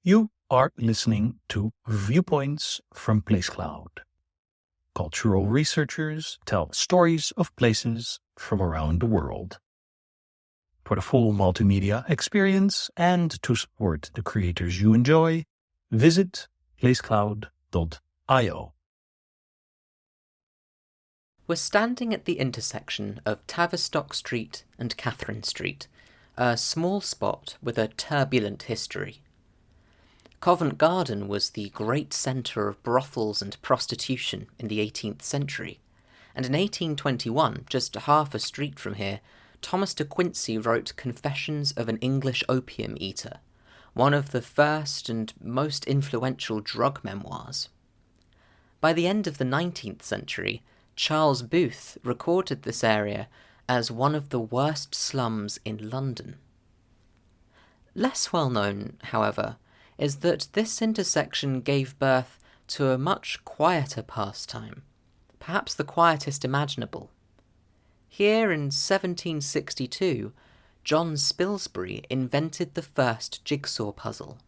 You are listening to Viewpoints from PlaceCloud. Cultural researchers tell stories of places from around the world. For the full multimedia experience and to support the creators you enjoy, visit placecloud.io. We're standing at the intersection of Tavistock Street and Catherine Street, a small spot with a turbulent history. Covent Garden was the great centre of brothels and prostitution in the 18th century, and in 1821, just half a street from here, Thomas de Quincey wrote Confessions of an English Opium Eater, one of the first and most influential drug memoirs. By the end of the 19th century, Charles Booth recorded this area as one of the worst slums in London. Less well known, however, is that this intersection gave birth to a much quieter pastime, perhaps the quietest imaginable. Here in 1762, John Spilsbury invented the first jigsaw puzzle.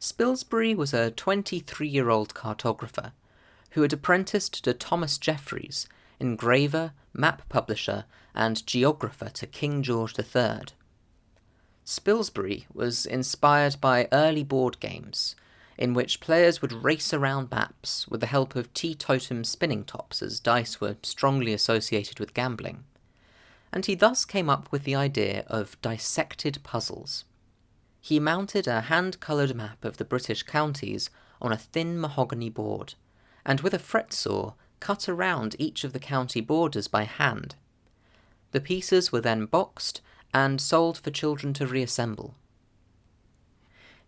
Spilsbury was a 23-year-old cartographer who had apprenticed to Thomas Jeffreys, engraver, map publisher, and geographer to King George III. Spilsbury was inspired by early board games, in which players would race around maps with the help of teetotum spinning tops, as dice were strongly associated with gambling, and he thus came up with the idea of dissected puzzles. He mounted a hand-coloured map of the British counties on a thin mahogany board, and with a fret saw cut around each of the county borders by hand. The pieces were then boxed and sold for children to reassemble.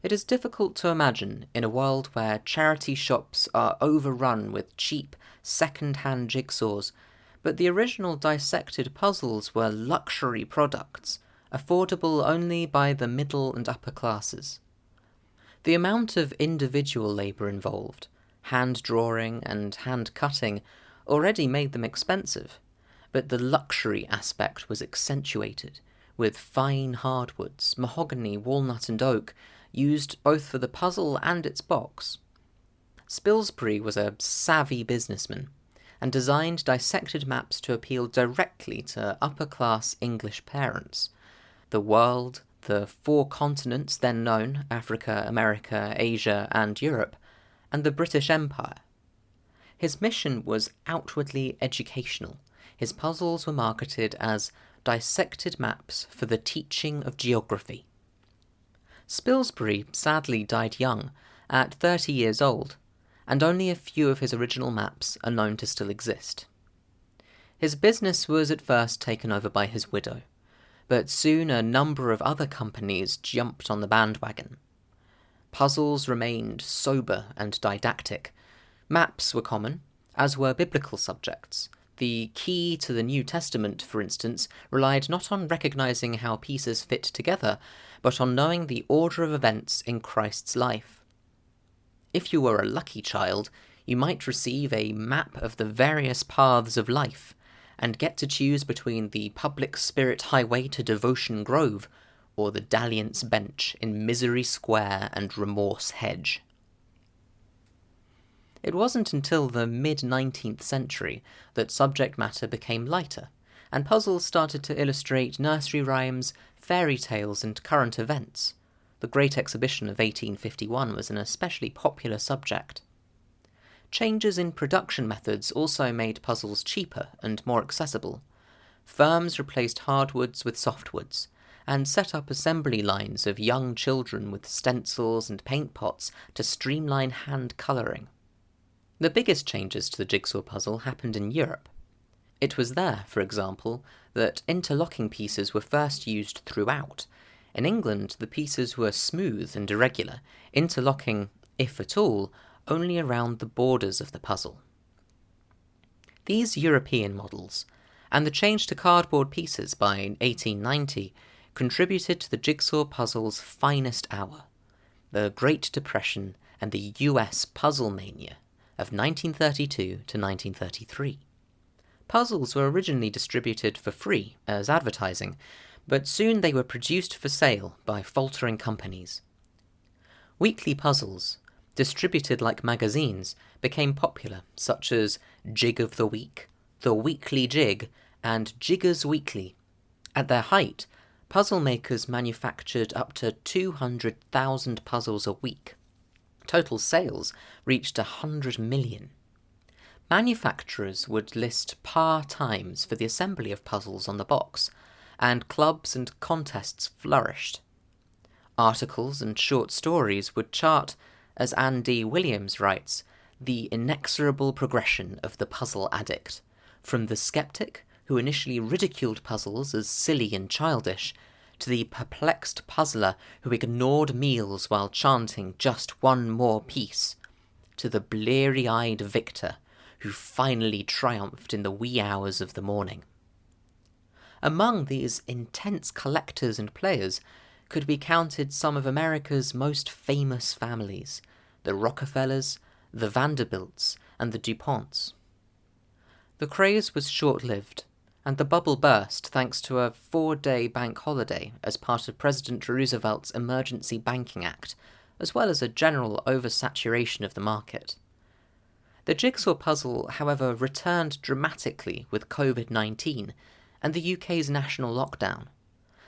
It is difficult to imagine, in a world where charity shops are overrun with cheap, second-hand jigsaws, but the original dissected puzzles were luxury products, affordable only by the middle and upper classes. The amount of individual labour involved, hand-drawing and hand-cutting, already made them expensive, but the luxury aspect was accentuated, with fine hardwoods, mahogany, walnut and oak, used both for the puzzle and its box. Spilsbury was a savvy businessman, and designed dissected maps to appeal directly to upper-class English parents. The world, the 4 continents then known, Africa, America, Asia and Europe, and the British Empire. His mission was outwardly educational. His puzzles were marketed as dissected maps for the teaching of geography. Spilsbury sadly died young, at 30 years old, and only a few of his original maps are known to still exist. His business was at first taken over by his widow, but soon a number of other companies jumped on the bandwagon. Puzzles remained sober and didactic. Maps were common, as were biblical subjects. The key to the New Testament, for instance, relied not on recognizing how pieces fit together, but on knowing the order of events in Christ's life. If you were a lucky child, you might receive a map of the various paths of life, and get to choose between the Public Spirit Highway to Devotion Grove, or the Dalliance Bench in Misery Square and Remorse Hedge. It wasn't until the mid-19th century that subject matter became lighter, and puzzles started to illustrate nursery rhymes, fairy tales, and current events. The Great Exhibition of 1851 was an especially popular subject. Changes in production methods also made puzzles cheaper and more accessible. Firms replaced hardwoods with softwoods, and set up assembly lines of young children with stencils and paint pots to streamline hand colouring. The biggest changes to the jigsaw puzzle happened in Europe. It was there, for example, that interlocking pieces were first used throughout. In England, the pieces were smooth and irregular, interlocking, if at all, only around the borders of the puzzle. These European models, and the change to cardboard pieces by 1890, contributed to the jigsaw puzzle's finest hour, the Great Depression and the US puzzle mania of 1932 to 1933. Puzzles were originally distributed for free as advertising, but soon they were produced for sale by faltering companies. Weekly puzzles, distributed like magazines, became popular, such as Jig of the Week, The Weekly Jig, and Jiggers Weekly. At their height, puzzle makers manufactured up to 200,000 puzzles a week. Total sales reached 100 million. Manufacturers would list par times for the assembly of puzzles on the box, and clubs and contests flourished. Articles and short stories would chart, as Anne D. Williams writes, the inexorable progression of the puzzle addict, from the skeptic who initially ridiculed puzzles as silly and childish, to the perplexed puzzler who ignored meals while chanting just one more piece, to the bleary-eyed victor who finally triumphed in the wee hours of the morning. Among these intense collectors and players could be counted some of America's most famous families, the Rockefellers, the Vanderbilts, and the DuPonts. The craze was short-lived, and the bubble burst thanks to a 4-day bank holiday as part of President Roosevelt's Emergency Banking Act, as well as a general oversaturation of the market. The jigsaw puzzle, however, returned dramatically with COVID-19 and the UK's national lockdown.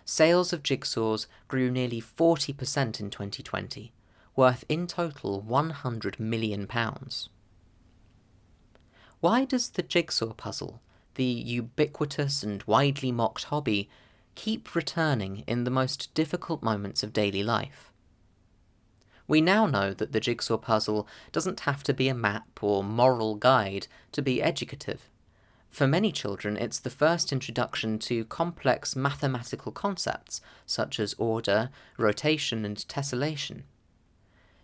Sales of jigsaws grew nearly 40% in 2020, worth in total £100 million. Why does the jigsaw puzzle, the ubiquitous and widely mocked hobby, keep returning in the most difficult moments of daily life? We now know that the jigsaw puzzle doesn't have to be a map or moral guide to be educative. For many children, it's the first introduction to complex mathematical concepts such as order, rotation, and tessellation.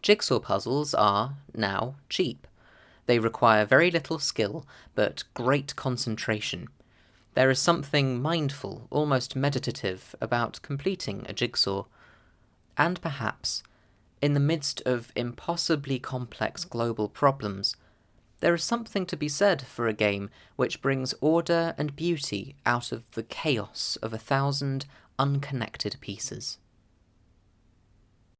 Jigsaw puzzles are, now, cheap. They require very little skill, but great concentration. There is something mindful, almost meditative, about completing a jigsaw. And perhaps, in the midst of impossibly complex global problems, there is something to be said for a game which brings order and beauty out of the chaos of 1,000 unconnected pieces.